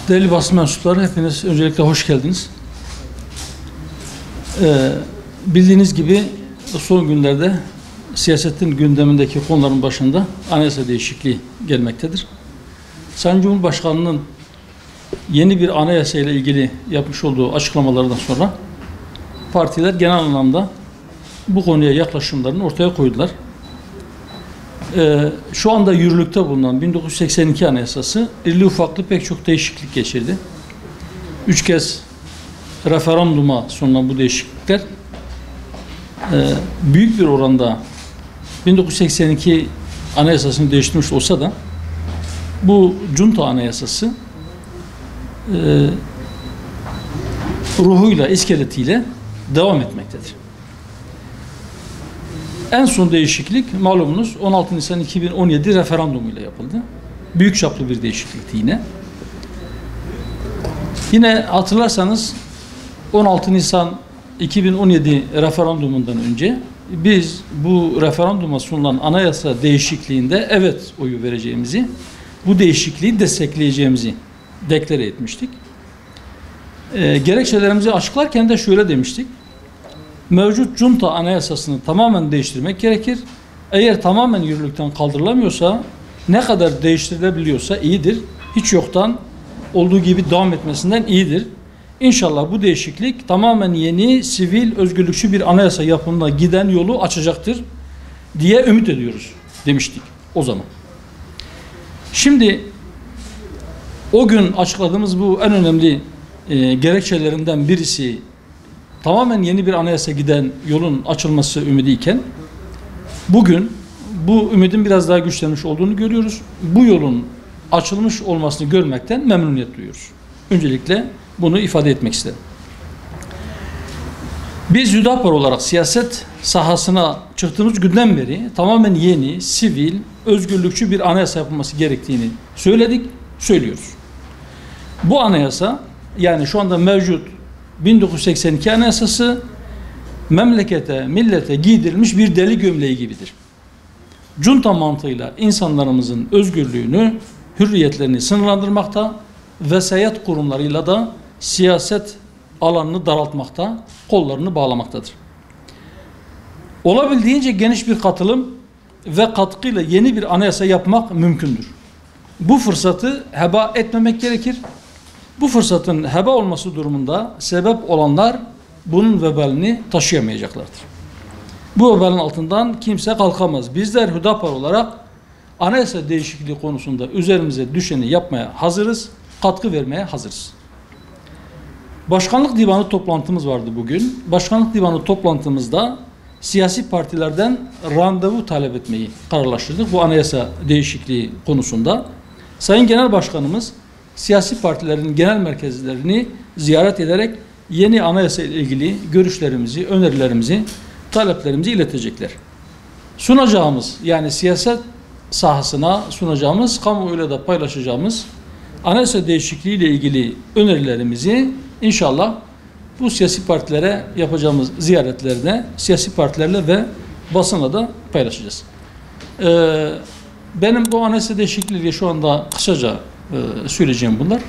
Değerli basın mensupları, hepiniz öncelikle hoş geldiniz. Bildiğiniz gibi son günlerde siyasetin gündemindeki konuların başında anayasa değişikliği gelmektedir. Sayın Cumhurbaşkanı'nın yeni bir anayasa ile ilgili yapmış olduğu açıklamalardan sonra partiler genel anlamda bu konuya yaklaşımlarını ortaya koydular. Şu anda yürürlükte bulunan 1982 Anayasası irili ufaklı pek çok değişiklik geçirdi. 3 kez referanduma sunulan bu değişiklikler büyük bir oranda 1982 Anayasası'nı değiştirmiş olsa da bu Junta Anayasası ruhuyla, iskeletiyle devam etmektedir. En son değişiklik malumunuz 16 Nisan 2017 referandumuyla yapıldı. Büyük çaplı bir değişiklikti yine. Yine hatırlarsanız 16 Nisan 2017 referandumundan önce biz bu referanduma sunulan anayasa değişikliğinde evet oyu vereceğimizi, bu değişikliği destekleyeceğimizi deklare etmiştik. Gerekçelerimizi açıklarken de şöyle demiştik. Mevcut Junta Anayasasını tamamen değiştirmek gerekir. Eğer tamamen yürürlükten kaldırılamıyorsa, ne kadar değiştirilebiliyorsa iyidir. Hiç yoktan olduğu gibi devam etmesinden iyidir. İnşallah bu değişiklik tamamen yeni, sivil, özgürlükçü bir anayasa yapımına giden yolu açacaktır diye ümit ediyoruz demiştik o zaman. Şimdi o gün açıkladığımız bu en önemli gerekçelerinden birisi tamamen yeni bir anayasa giden yolun açılması ümidiyken bugün bu ümidin biraz daha güçlenmiş olduğunu görüyoruz. Bu yolun açılmış olmasını görmekten memnuniyet duyuyoruz. Öncelikle bunu ifade etmek istedim. Biz Hüdapar olarak siyaset sahasına çıktığımız günden beri tamamen yeni, sivil, özgürlükçü bir anayasa yapılması gerektiğini söyledik, söylüyoruz. Bu anayasa, yani şu anda mevcut 1982 Anayasası memlekete, millete giydirilmiş bir deli gömleği gibidir. Junta mantığıyla insanlarımızın özgürlüğünü, hürriyetlerini sınırlandırmakta, vesayet kurumlarıyla da siyaset alanını daraltmakta, kollarını bağlamaktadır. Olabildiğince geniş bir katılım ve katkıyla yeni bir anayasa yapmak mümkündür. Bu fırsatı heba etmemek gerekir. Bu fırsatın heba olması durumunda sebep olanlar bunun vebalini taşıyamayacaklardır. Bu vebalin altından kimse kalkamaz. Bizler Hüdapar olarak anayasa değişikliği konusunda üzerimize düşeni yapmaya hazırız, katkı vermeye hazırız. Başkanlık Divanı toplantımız vardı bugün. Başkanlık Divanı toplantımızda siyasi partilerden randevu talep etmeyi kararlaştırdık bu anayasa değişikliği konusunda. Sayın Genel Başkanımız siyasi partilerin genel merkezlerini ziyaret ederek yeni anayasa ile ilgili görüşlerimizi, önerilerimizi, taleplerimizi iletecekler. Sunacağımız, yani siyaset sahasına sunacağımız, kamuoyuyla da paylaşacağımız anayasa değişikliği ile ilgili önerilerimizi inşallah bu siyasi partilere yapacağımız ziyaretlerde siyasi partilerle ve basınla da paylaşacağız. Benim bu anayasa değişikliği şu anda kısaca söyleyeceğim bunlar.